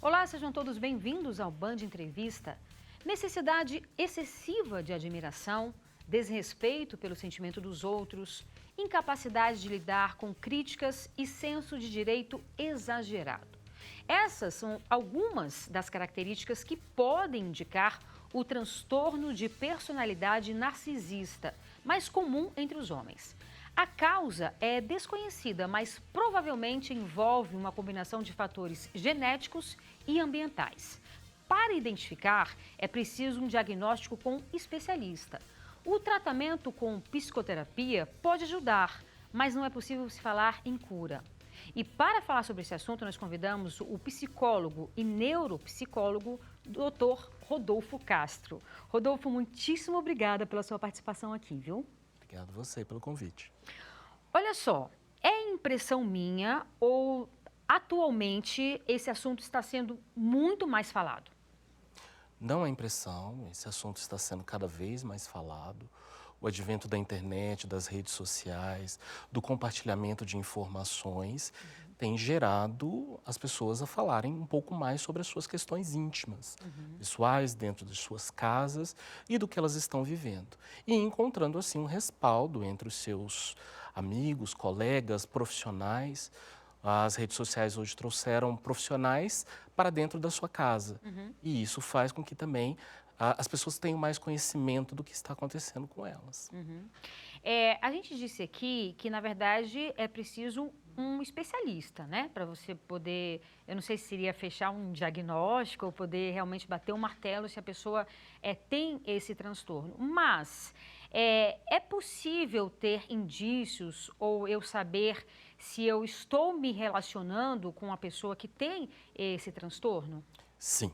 Olá, sejam todos bem-vindos ao Band Entrevista. Necessidade excessiva de admiração, desrespeito pelo sentimento dos outros, incapacidade de lidar com críticas e senso de direito exagerado. Essas são algumas das características que podem indicar o transtorno de personalidade narcisista, mais comum entre os homens. A causa é desconhecida, mas provavelmente envolve uma combinação de fatores genéticos e ambientais. Para identificar, é preciso um diagnóstico com especialista. O tratamento com psicoterapia pode ajudar, mas não é possível se falar em cura. E para falar sobre esse assunto, nós convidamos o psicólogo e neuropsicólogo Dr. Rodolfo Castro. Rodolfo, muitíssimo obrigada pela sua participação aqui, viu? Obrigado a você pelo convite. Olha só, é impressão minha ou atualmente esse assunto está sendo muito mais falado? Não é impressão, esse assunto está sendo cada vez mais falado. O advento da internet, das redes sociais, do compartilhamento de informações tem gerado as pessoas a falarem um pouco mais sobre as suas questões íntimas, pessoais, dentro de suas casas e do que elas estão vivendo. E encontrando assim um respaldo entre os seus amigos, colegas, profissionais. As redes sociais hoje trouxeram profissionais para dentro da sua casa. E isso faz com que também as pessoas tenham mais conhecimento do que está acontecendo com elas. A gente disse aqui que, na verdade, é preciso um especialista, né? Para você poder, eu não sei se seria fechar um diagnóstico ou poder realmente bater um martelo se a pessoa tem esse transtorno. Mas é possível ter indícios ou eu saber se eu estou me relacionando com uma pessoa que tem esse transtorno? Sim.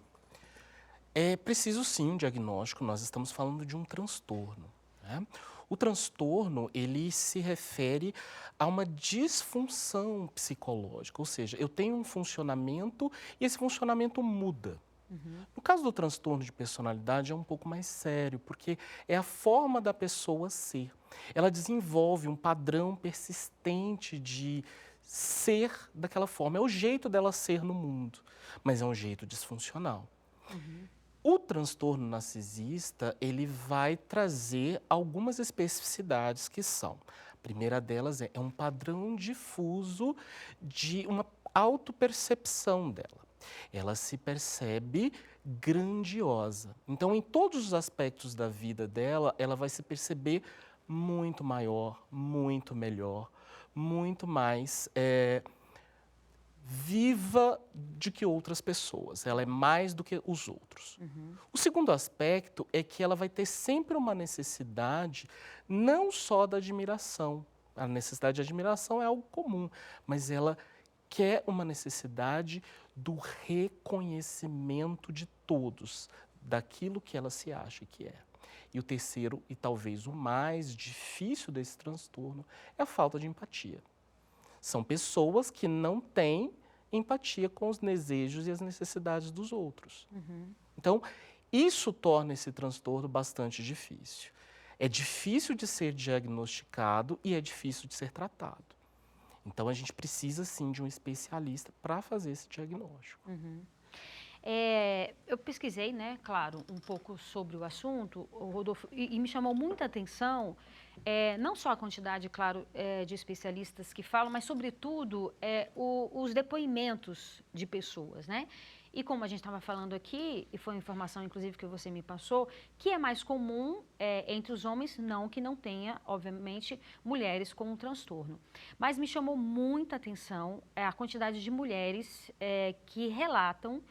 É preciso sim um diagnóstico, nós estamos falando de um transtorno, né? O transtorno, ele se refere a uma disfunção psicológica, ou seja, eu tenho um funcionamento e esse funcionamento muda. No caso do transtorno de personalidade é um pouco mais sério, porque é a forma da pessoa ser. Ela desenvolve um padrão persistente de ser daquela forma, é o jeito dela ser no mundo, mas é um jeito disfuncional. O transtorno narcisista, ele vai trazer algumas especificidades que são. A primeira delas é um padrão difuso de uma autopercepção dela. Ela se percebe grandiosa. Então, em todos os aspectos da vida dela, ela vai se perceber muito maior, muito melhor, muito mais viva do que outras pessoas, ela é mais do que os outros. O segundo aspecto é que ela vai ter sempre uma necessidade não só da admiração, a necessidade de admiração é algo comum, mas ela quer uma necessidade do reconhecimento de todos, daquilo que ela se acha que é. E o terceiro, e talvez o mais difícil desse transtorno, é a falta de empatia. São pessoas que não têm empatia com os desejos e as necessidades dos outros. Então, isso torna esse transtorno bastante difícil. É difícil de ser diagnosticado e é difícil de ser tratado. Então, a gente precisa, sim, de um especialista para fazer esse diagnóstico. Eu pesquisei, né, claro, um pouco sobre o assunto, Rodolfo, e me chamou muita atenção, não só a quantidade, claro, de especialistas que falam, mas, sobretudo, os depoimentos de pessoas, né? E como a gente estava falando aqui, e foi uma informação, inclusive, que você me passou, que é mais comum entre os homens, não que não tenha, obviamente, mulheres com um transtorno. Mas me chamou muita atenção a quantidade de mulheres que relatam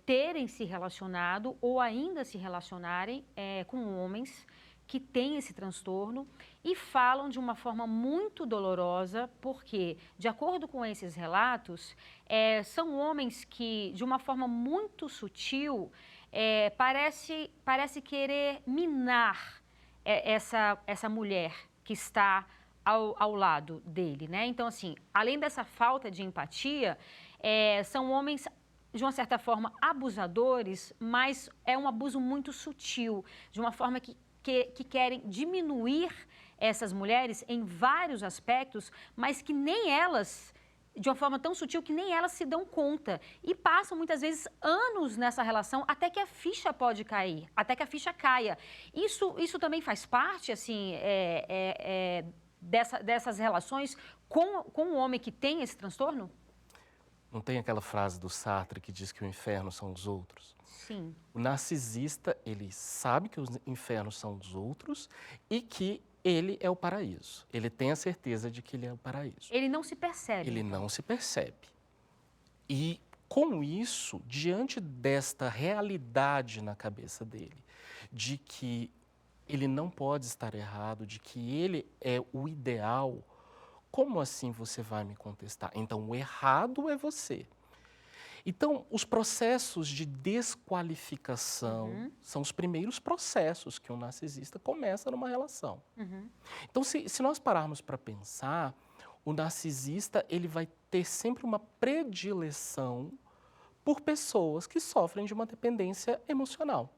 terem se relacionado ou ainda se relacionarem com homens que têm esse transtorno e falam de uma forma muito dolorosa, porque, de acordo com esses relatos, são homens que, de uma forma muito sutil, parece querer minar essa mulher que está ao lado dele, né? Então, assim, além dessa falta de empatia, são homens de uma certa forma, abusadores, mas é um abuso muito sutil, de uma forma que querem diminuir essas mulheres em vários aspectos, mas que nem elas de uma forma tão sutil que nem elas se dão conta. E passam, muitas vezes, anos nessa relação até que a ficha pode cair, até que a ficha caia. Isso também faz parte, assim, dessas relações com o homem que tem esse transtorno? Não tem aquela frase do Sartre que diz que o inferno são os outros? Sim. O narcisista, ele sabe que os infernos são os outros e que ele é o paraíso. Ele tem a certeza de que ele é o paraíso. Ele não se percebe. Ele não se percebe. E, com isso, diante desta realidade na cabeça dele, de que ele não pode estar errado, de que ele é o ideal, como assim você vai me contestar? Então, o errado é você. Então, os processos de desqualificação são os primeiros processos que um narcisista começa numa relação. Então, se nós pararmos para pensar, o narcisista ele vai ter sempre uma predileção por pessoas que sofrem de uma dependência emocional.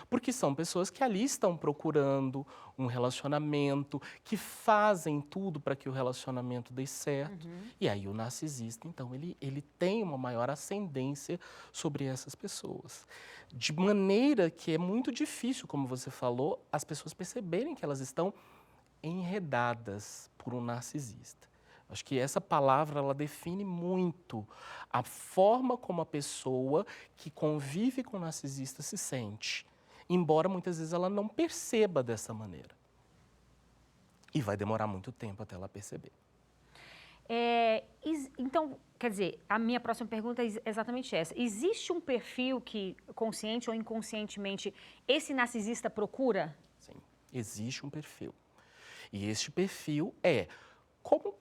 Porque são pessoas que ali estão procurando um relacionamento, que fazem tudo para que o relacionamento dê certo. E aí o narcisista, então, ele tem uma maior ascendência sobre essas pessoas. De maneira que é muito difícil, como você falou, as pessoas perceberem que elas estão enredadas por um narcisista. Acho que essa palavra, ela define muito a forma como a pessoa que convive com o narcisista se sente, embora muitas vezes ela não perceba dessa maneira. E vai demorar muito tempo até ela perceber. Então, quer dizer, a minha próxima pergunta é exatamente essa. Existe um perfil que, consciente ou inconscientemente, esse narcisista procura? Sim, existe um perfil. E este perfil é, como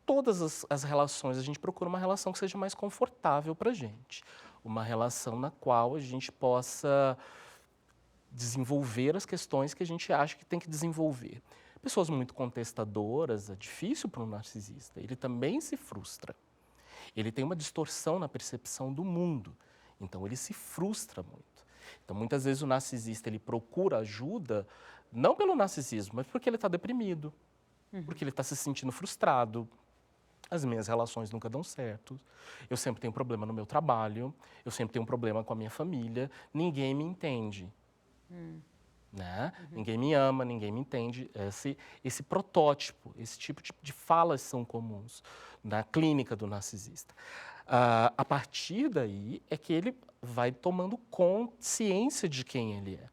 todas as relações, a gente procura uma relação que seja mais confortável para a gente. Uma relação na qual a gente possa desenvolver as questões que a gente acha que tem que desenvolver. Pessoas muito contestadoras, é difícil para um narcisista. Ele também se frustra. Ele tem uma distorção na percepção do mundo. Então, ele se frustra muito. Então, muitas vezes o narcisista ele procura ajuda, não pelo narcisismo, mas porque ele está deprimido, porque ele está se sentindo frustrado. As minhas relações nunca dão certo, eu sempre tenho problema no meu trabalho, eu sempre tenho um problema com a minha família, ninguém me entende. Né? Ninguém me ama, ninguém me entende. Esse protótipo, esse tipo de falas são comuns na clínica do narcisista. A partir daí é que ele vai tomando consciência de quem ele é.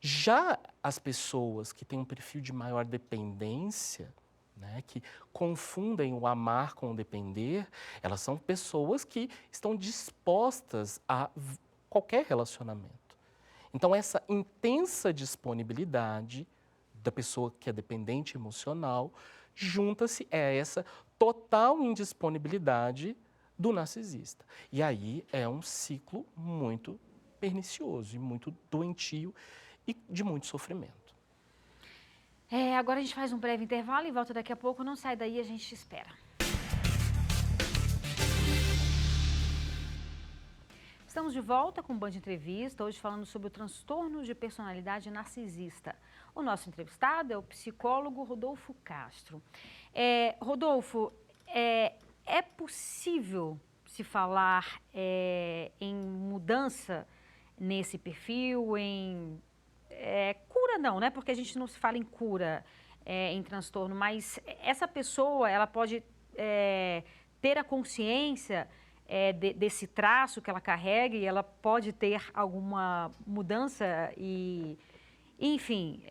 Já as pessoas que têm um perfil de maior dependência, né, que confundem o amar com o depender, elas são pessoas que estão dispostas a qualquer relacionamento. Então, essa intensa disponibilidade da pessoa que é dependente emocional junta-se a essa total indisponibilidade do narcisista. E aí é um ciclo muito pernicioso e muito doentio e de muito sofrimento. Agora a gente faz um breve intervalo e volta daqui a pouco. Não sai daí, a gente te espera. Estamos de volta com o Band Entrevista, hoje falando sobre o transtorno de personalidade narcisista. O nosso entrevistado é o psicólogo Rodolfo Castro. Rodolfo, é possível se falar em mudança nesse perfil, em cura não, né? Porque a gente não se fala em cura em transtorno, mas essa pessoa, ela pode ter a consciência desse traço que ela carrega e ela pode ter alguma mudança e, enfim,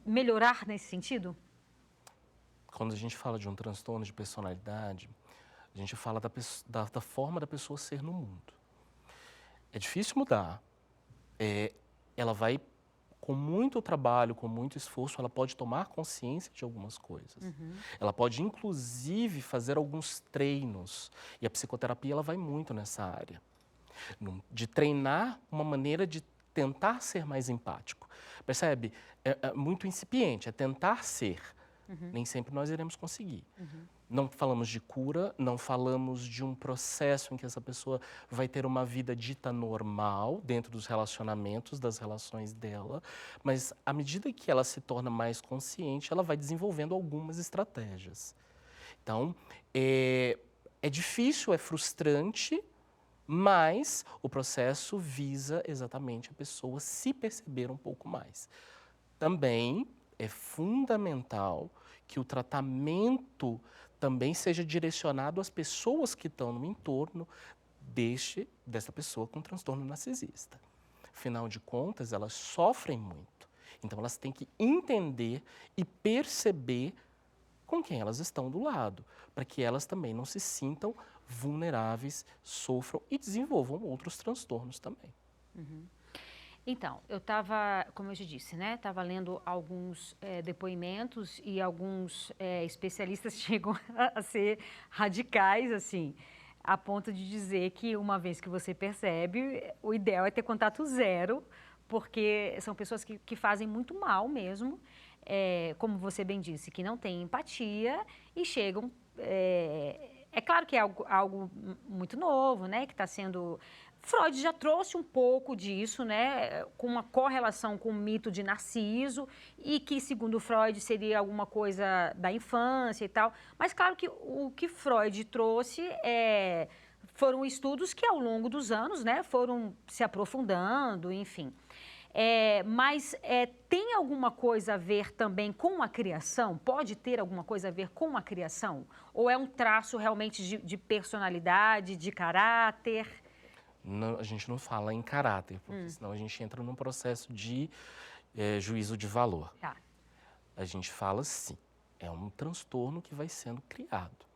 melhorar nesse sentido? Quando a gente fala de um transtorno de personalidade, a gente fala da forma da pessoa ser no mundo. É difícil mudar. Ela vai, com muito trabalho, com muito esforço, ela pode tomar consciência de algumas coisas. Ela pode, inclusive, fazer alguns treinos. E a psicoterapia ela vai muito nessa área. De treinar uma maneira de tentar ser mais empático. Percebe? É muito incipiente, é tentar ser. Nem sempre nós iremos conseguir. Não falamos de cura, não falamos de um processo em que essa pessoa vai ter uma vida dita normal dentro dos relacionamentos, das relações dela, mas à medida que ela se torna mais consciente, ela vai desenvolvendo algumas estratégias. Então, É difícil, é frustrante, mas o processo visa exatamente a pessoa se perceber um pouco mais. Também é fundamental que o tratamento também seja direcionado às pessoas que estão no entorno dessa pessoa com transtorno narcisista. Afinal de contas, elas sofrem muito. Então, elas têm que entender e perceber com quem elas estão do lado, para que elas também não se sintam vulneráveis, sofram e desenvolvam outros transtornos também. Então, eu estava, como eu te disse, né? Estava lendo alguns depoimentos e alguns especialistas chegam a ser radicais, assim, a ponto de dizer que uma vez que você percebe, o ideal é ter contato zero, porque são pessoas que fazem muito mal mesmo, como você bem disse, que não têm empatia e chegam. É claro que é algo muito novo, né? Que está sendo. Freud já trouxe um pouco disso, né, com uma correlação com o mito de Narciso e que, segundo Freud, seria alguma coisa da infância e tal. Mas, claro que o que Freud trouxe foram estudos que, ao longo dos anos, né, foram se aprofundando, enfim. Mas tem alguma coisa a ver também com a criação? Pode ter alguma coisa a ver com a criação? Ou é um traço realmente de personalidade, de caráter? Não, a gente não fala em caráter, porque senão a gente entra num processo de juízo de valor. Tá. A gente fala sim, é um transtorno que vai sendo criado.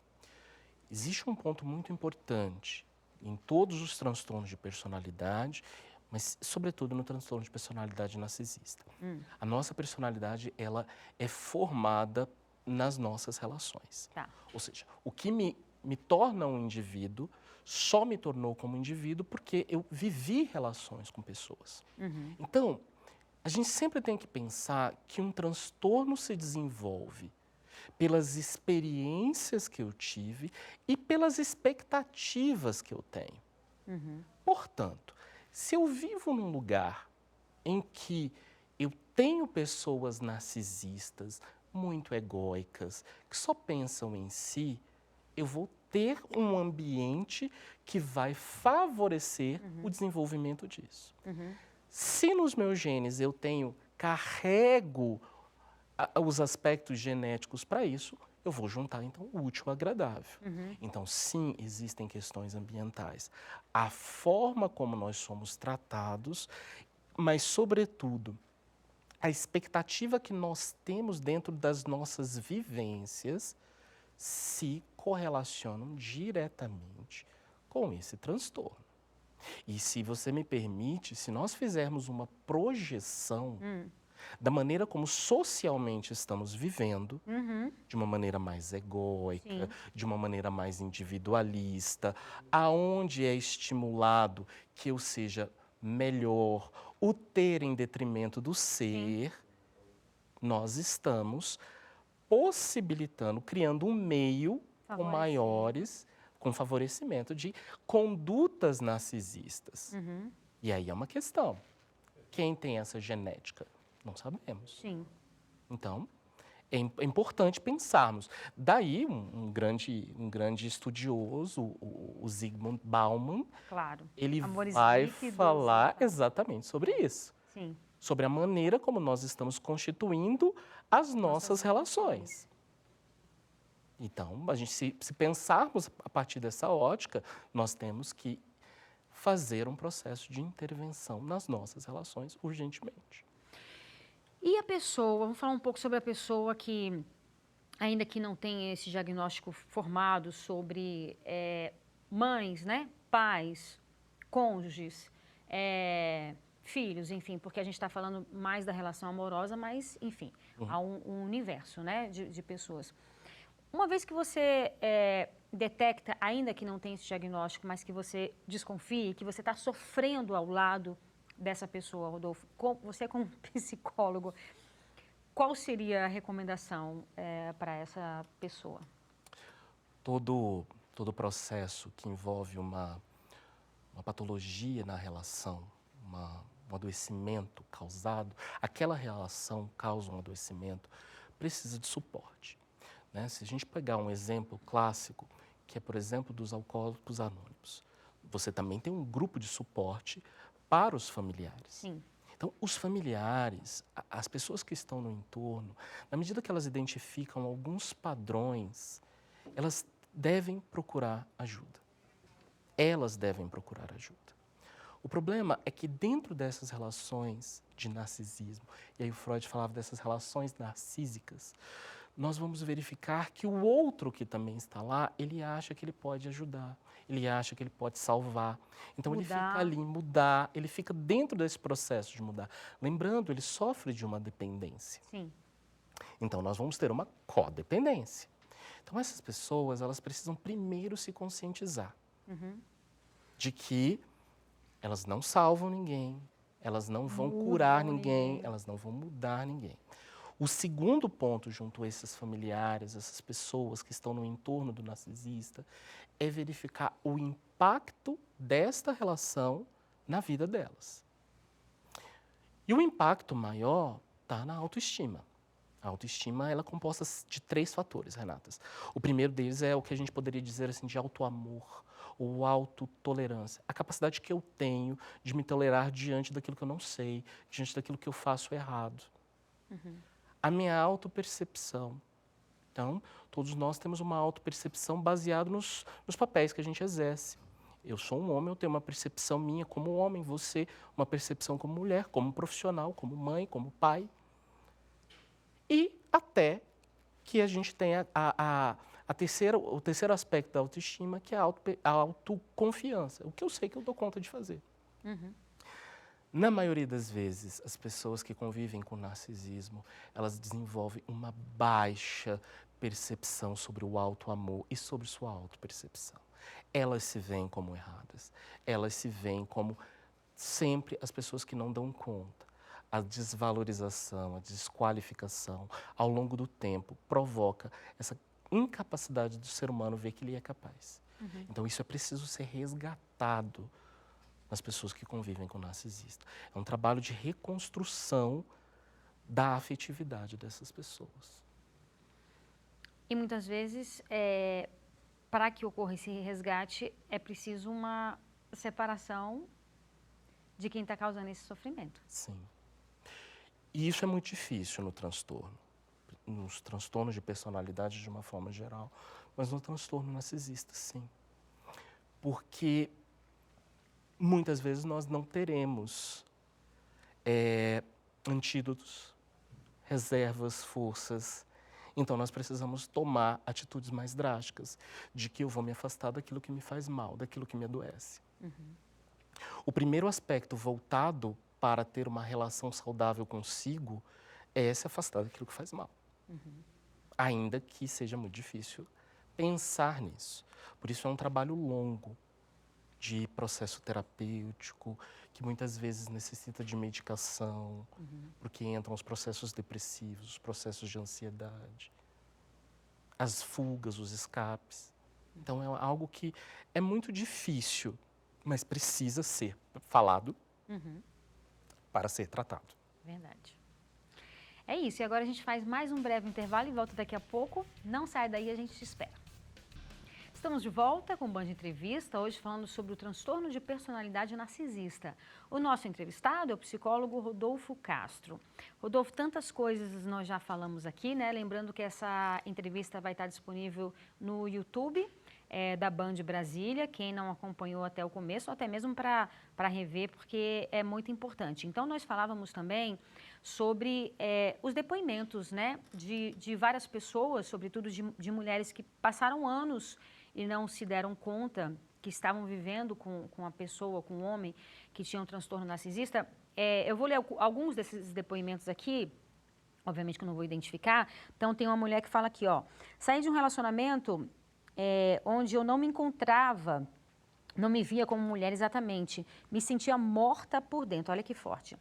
Existe um ponto muito importante em todos os transtornos de personalidade, mas sobretudo no transtorno de personalidade narcisista. A nossa personalidade, ela é formada nas nossas relações. Tá. Ou seja, o que me torna um indivíduo só me tornou como indivíduo porque eu vivi relações com pessoas. Então, a gente sempre tem que pensar que um transtorno se desenvolve pelas experiências que eu tive e pelas expectativas que eu tenho. Portanto, se eu vivo num lugar em que eu tenho pessoas narcisistas, muito egóicas, que só pensam em si, eu vou ter um ambiente que vai favorecer o desenvolvimento disso. Se nos meus genes eu carrego os aspectos genéticos para isso, eu vou juntar, então, o útil ao agradável. Então, sim, existem questões ambientais. A forma como nós somos tratados, mas, sobretudo, a expectativa que nós temos dentro das nossas vivências se correlacionam diretamente com esse transtorno. E se você me permite, se nós fizermos uma projeção da maneira como socialmente estamos vivendo, de uma maneira mais egóica, Sim. de uma maneira mais individualista, aonde é estimulado que eu seja melhor, o ter em detrimento do ser, nós estamos possibilitando, criando um meio com favorecimento de condutas narcisistas. E aí é uma questão. Quem tem essa genética? Não sabemos. Sim. Então, é importante pensarmos. Daí, um grande estudioso, o Zygmunt Bauman, Claro. ele Amores vai líquidos. falar exatamente sobre isso. Sim. Sobre a maneira como nós estamos constituindo as nossas relações. Então, a gente, se pensarmos a partir dessa ótica, nós temos que fazer um processo de intervenção nas nossas relações urgentemente. E a pessoa, vamos falar um pouco sobre a pessoa que, ainda que não tenha esse diagnóstico formado sobre mães, né, pais, cônjuges, filhos, enfim, porque a gente está falando mais da relação amorosa, mas, enfim, há um universo, né, de pessoas. Uma vez que você detecta, ainda que não tenha esse diagnóstico, mas que você desconfie, que você está sofrendo ao lado dessa pessoa, Rodolfo, você como psicólogo, qual seria a recomendação para essa pessoa? Todo processo que envolve uma patologia na relação, um adoecimento causado, aquela relação causa um adoecimento, precisa de suporte. Né? Se a gente pegar um exemplo clássico, que é, por exemplo, dos alcoólicos anônimos. Você também tem um grupo de suporte para os familiares. Sim. Então, os familiares, as pessoas que estão no entorno, na medida que elas identificam alguns padrões, elas devem procurar ajuda. Elas devem procurar ajuda. O problema é que dentro dessas relações de narcisismo, e aí o Freud falava dessas relações narcísicas, nós vamos verificar que o outro que também está lá, ele acha que ele pode ajudar, ele acha que ele pode salvar. Então ele fica ali, mudar, ele fica dentro desse processo de mudar. Lembrando, ele sofre de uma dependência. Sim. Então nós vamos ter uma codependência. Então essas pessoas, elas precisam primeiro se conscientizar de que elas não salvam ninguém, elas não vão curar ninguém, elas não vão mudar ninguém. O segundo ponto, junto a esses familiares, essas pessoas que estão no entorno do narcisista, é verificar o impacto desta relação na vida delas. E o impacto maior está na autoestima. A autoestima ela é composta de 3 fatores, Renatas. O primeiro deles é o que a gente poderia dizer assim, de autoamor ou autotolerância. A capacidade que eu tenho de me tolerar diante daquilo que eu não sei, diante daquilo que eu faço errado. A minha autopercepção. Então, todos nós temos uma autopercepção baseada nos papéis que a gente exerce. Eu sou um homem, eu tenho uma percepção minha como homem, você uma percepção como mulher, como profissional, como mãe, como pai. E até que a gente tenha o terceiro aspecto da autoestima, que é a autoconfiança. O que eu sei que eu dou conta de fazer. Na maioria das vezes, as pessoas que convivem com narcisismo, elas desenvolvem uma baixa percepção sobre o auto-amor e sobre sua autopercepção. Elas se veem como erradas, elas se veem como sempre as pessoas que não dão conta. A desvalorização, a desqualificação, ao longo do tempo, provoca essa incapacidade do ser humano ver que ele é capaz. Então, isso é preciso ser resgatado nas pessoas que convivem com o narcisista. É um trabalho de reconstrução da afetividade dessas pessoas. E muitas vezes, para que ocorra esse resgate, é preciso uma separação de quem está causando esse sofrimento. Sim. E isso é muito difícil no transtorno. Nos transtornos de personalidade de uma forma geral, mas no transtorno narcisista, sim. Porque muitas vezes nós não teremos antídotos, reservas, forças. Então nós precisamos tomar atitudes mais drásticas, de que eu vou me afastar daquilo que me faz mal, daquilo que me adoece. O primeiro aspecto voltado para ter uma relação saudável consigo é se afastar daquilo que faz mal. Ainda que seja muito difícil pensar nisso. Por isso é um trabalho longo de processo terapêutico, que muitas vezes necessita de medicação, porque entram os processos depressivos, os processos de ansiedade, as fugas, os escapes. Então é algo que é muito difícil, mas precisa ser falado para ser tratado. Verdade. É isso, e agora a gente faz mais um breve intervalo e volta daqui a pouco. Não sai daí, a gente te espera. Estamos de volta com o Band Entrevista, hoje falando sobre o transtorno de personalidade narcisista. O nosso entrevistado é o psicólogo Rodolfo Castro. Rodolfo, tantas coisas nós já falamos aqui, né? Lembrando que essa entrevista vai estar disponível no YouTube da Band Brasília, quem não acompanhou até o começo, ou até mesmo para rever, porque é muito importante. Então, nós falávamos também sobre os depoimentos, né, de várias pessoas, sobretudo de mulheres que passaram anos e não se deram conta que estavam vivendo com uma pessoa, com um homem que tinha um transtorno narcisista. Eu vou ler alguns desses depoimentos aqui, obviamente que eu não vou identificar. Então, tem uma mulher que fala aqui, ó, saí de um relacionamento onde eu não me encontrava, não me via como mulher exatamente, me sentia morta por dentro, olha que forte.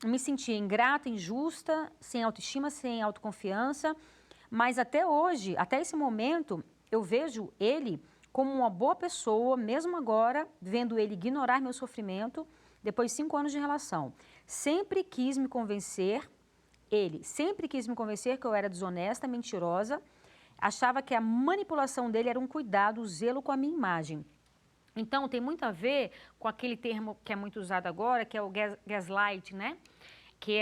Me sentia ingrata, injusta, sem autoestima, sem autoconfiança, mas até hoje, até esse momento, eu vejo ele como uma boa pessoa, mesmo agora, vendo ele ignorar meu sofrimento, depois de 5 anos de relação. Sempre quis me convencer que eu era desonesta, mentirosa, achava que a manipulação dele era um cuidado, um zelo com a minha imagem. Então, tem muito a ver com aquele termo que é muito usado agora, que é o gaslight, né? Que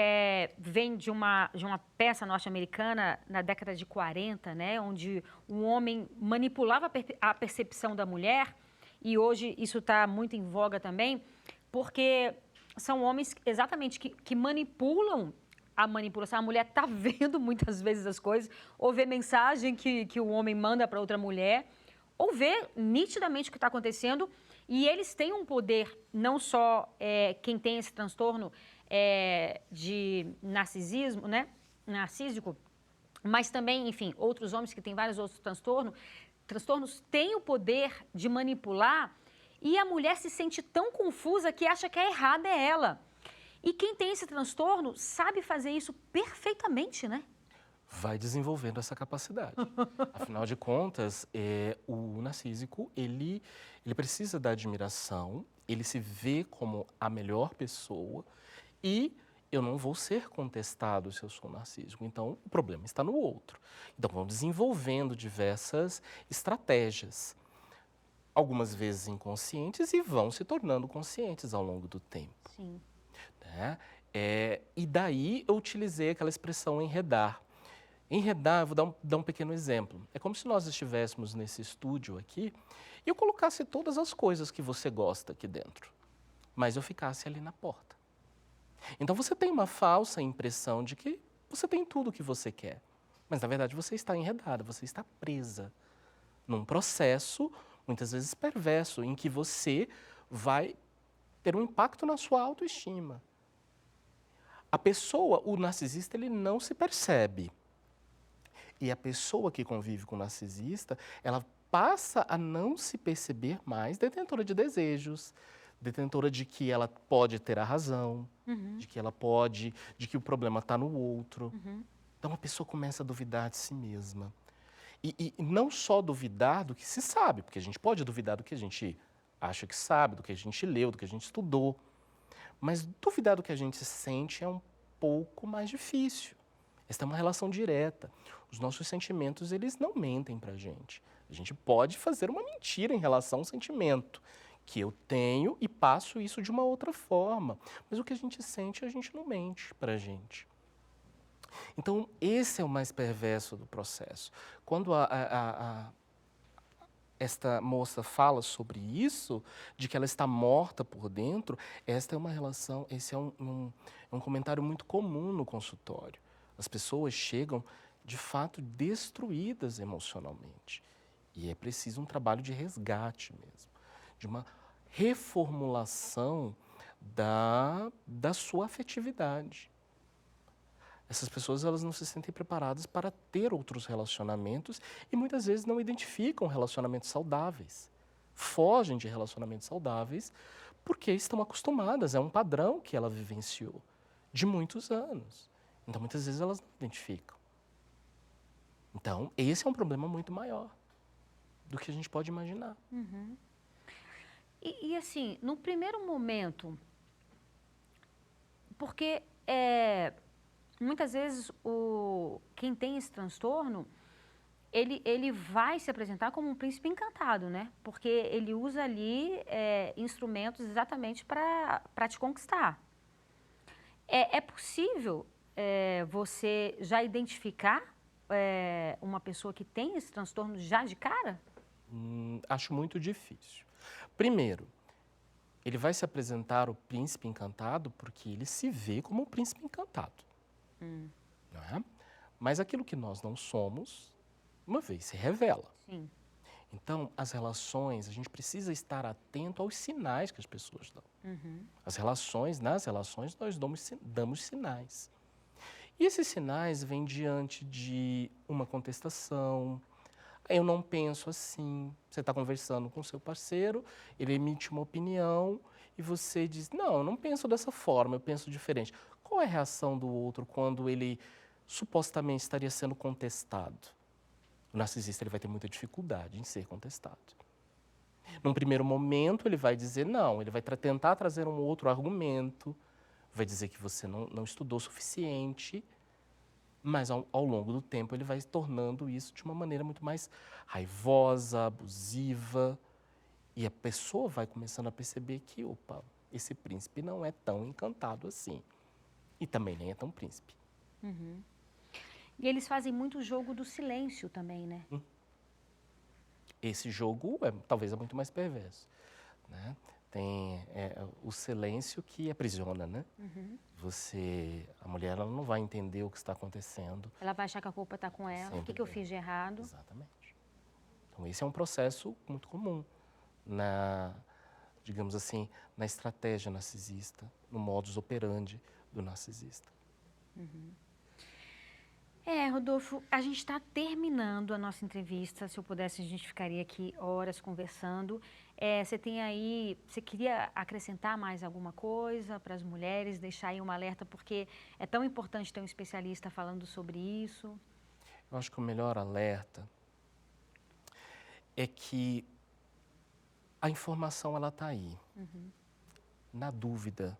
vem de uma peça norte-americana na década de 40, né? Onde um homem manipulava a percepção da mulher, e hoje isso está muito em voga também, porque são homens exatamente que manipulam a manipulação. A mulher está vendo muitas vezes as coisas, ou vê mensagem que o homem manda para outra mulher, ou vê nitidamente o que está acontecendo, e eles têm um poder, não só quem tem esse transtorno de narcisismo, né? Narcísico, mas também, enfim, outros homens que têm vários outros transtornos têm o poder de manipular, e a mulher se sente tão confusa que acha que a errada é ela. E quem tem esse transtorno sabe fazer isso perfeitamente, né? Vai desenvolvendo essa capacidade. Afinal de contas, o narcísico, ele precisa da admiração, ele se vê como a melhor pessoa e eu não vou ser contestado se eu sou narcísico. Então, o problema está no outro. Então, vão desenvolvendo diversas estratégias, algumas vezes inconscientes e vão se tornando conscientes ao longo do tempo. Sim. Né? E daí eu utilizei aquela expressão enredar. Enredar, eu vou dar um pequeno exemplo. É como se nós estivéssemos nesse estúdio aqui e eu colocasse todas as coisas que você gosta aqui dentro, mas eu ficasse ali na porta. Então você tem uma falsa impressão de que você tem tudo o que você quer, mas na verdade você está enredada, você está presa num processo, muitas vezes perverso, em que você vai ter um impacto na sua autoestima. A pessoa, o narcisista, ele não se percebe. E a pessoa que convive com o narcisista, ela passa a não se perceber mais detentora de desejos, detentora de que ela pode ter a razão, de que o problema está no outro. Então a pessoa começa a duvidar de si mesma. E não só duvidar do que se sabe, porque a gente pode duvidar do que a gente acha que sabe, do que a gente leu, do que a gente estudou. Mas duvidar do que a gente sente é um pouco mais difícil. Essa é uma relação direta. Os nossos sentimentos, eles não mentem para a gente. A gente pode fazer uma mentira em relação ao sentimento, que eu tenho e passo isso de uma outra forma. Mas o que a gente sente, a gente não mente para a gente. Então, esse é o mais perverso do processo. Quando esta moça fala sobre isso, de que ela está morta por dentro, esta é uma relação, esse é um comentário muito comum no consultório. As pessoas chegam, de fato, destruídas emocionalmente. E é preciso um trabalho de resgate mesmo, de uma reformulação da sua afetividade. Essas pessoas, elas não se sentem preparadas para ter outros relacionamentos e muitas vezes não identificam relacionamentos saudáveis. Fogem de relacionamentos saudáveis porque estão acostumadas, é um padrão que ela vivenciou de muitos anos. Então, muitas vezes elas não identificam. Então, esse é um problema muito maior do que a gente pode imaginar. E assim, no primeiro momento, porque muitas vezes quem tem esse transtorno, ele vai se apresentar como um príncipe encantado, né? Porque ele usa ali instrumentos exatamente para te conquistar. É possível você já identificar uma pessoa que tem esse transtorno já de cara? Acho muito difícil. Primeiro, ele vai se apresentar o príncipe encantado porque ele se vê como um príncipe encantado. Não é? Mas aquilo que nós não somos, uma vez se revela. Sim. Então, as relações, a gente precisa estar atento aos sinais que as pessoas dão. Nas relações, nós damos sinais. E esses sinais vêm diante de uma contestação. Eu não penso assim. Você está conversando com o seu parceiro, ele emite uma opinião e você diz, não, eu não penso dessa forma, eu penso diferente. Qual é a reação do outro quando ele supostamente estaria sendo contestado? O narcisista, ele vai ter muita dificuldade em ser contestado. Num primeiro momento, ele vai dizer não, ele vai tentar trazer um outro argumento, vai dizer que você não estudou o suficiente, Mas ao longo do tempo ele vai tornando isso de uma maneira muito mais raivosa, abusiva. E a pessoa vai começando a perceber que, opa, esse príncipe não é tão encantado assim. E também nem é tão príncipe. E eles fazem muito jogo do silêncio também, né? Esse jogo talvez é muito mais perverso, né? Tem o silêncio que aprisiona, né? A mulher ela não vai entender o que está acontecendo. Ela vai achar que a culpa está com ela. O que eu fiz de errado? Exatamente. Então esse é um processo muito comum digamos assim, na estratégia narcisista, no modus operandi do narcisista. Rodolfo, a gente está terminando a nossa entrevista. Se eu pudesse, a gente ficaria aqui horas conversando. Você queria acrescentar mais alguma coisa para as mulheres, deixar aí um alerta, porque é tão importante ter um especialista falando sobre isso? Eu acho que o melhor alerta é que a informação ela está aí. Na dúvida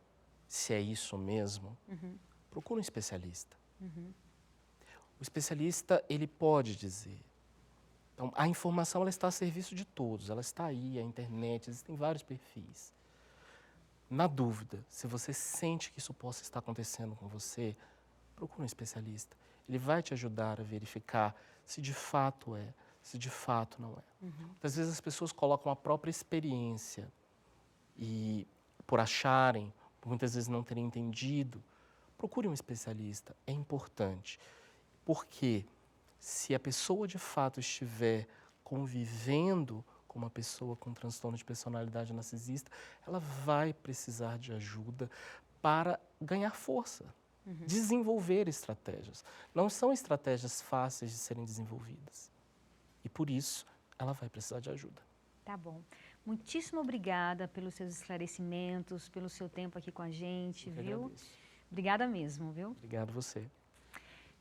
se é isso mesmo, procura um especialista. O especialista, ele pode dizer. Então, a informação ela está a serviço de todos, ela está aí, a internet, existem vários perfis. Na dúvida, se você sente que isso possa estar acontecendo com você, procure um especialista. Ele vai te ajudar a verificar se de fato é, se de fato não é. Às vezes as pessoas colocam a própria experiência e, por acharem, por muitas vezes não terem entendido, procure um especialista, é importante. Porque se a pessoa de fato estiver convivendo com uma pessoa com transtorno de personalidade narcisista, ela vai precisar de ajuda para ganhar força, desenvolver estratégias. Não são estratégias fáceis de serem desenvolvidas. E por isso, ela vai precisar de ajuda. Tá bom. Muitíssimo obrigada pelos seus esclarecimentos, pelo seu tempo aqui com a gente, viu? Agradeço. Obrigada mesmo, viu? Obrigado a você.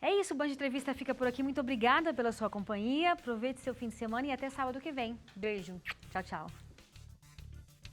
É isso, o Band Entrevista fica por aqui. Muito obrigada pela sua companhia. Aproveite seu fim de semana e até sábado que vem. Beijo. Tchau, tchau.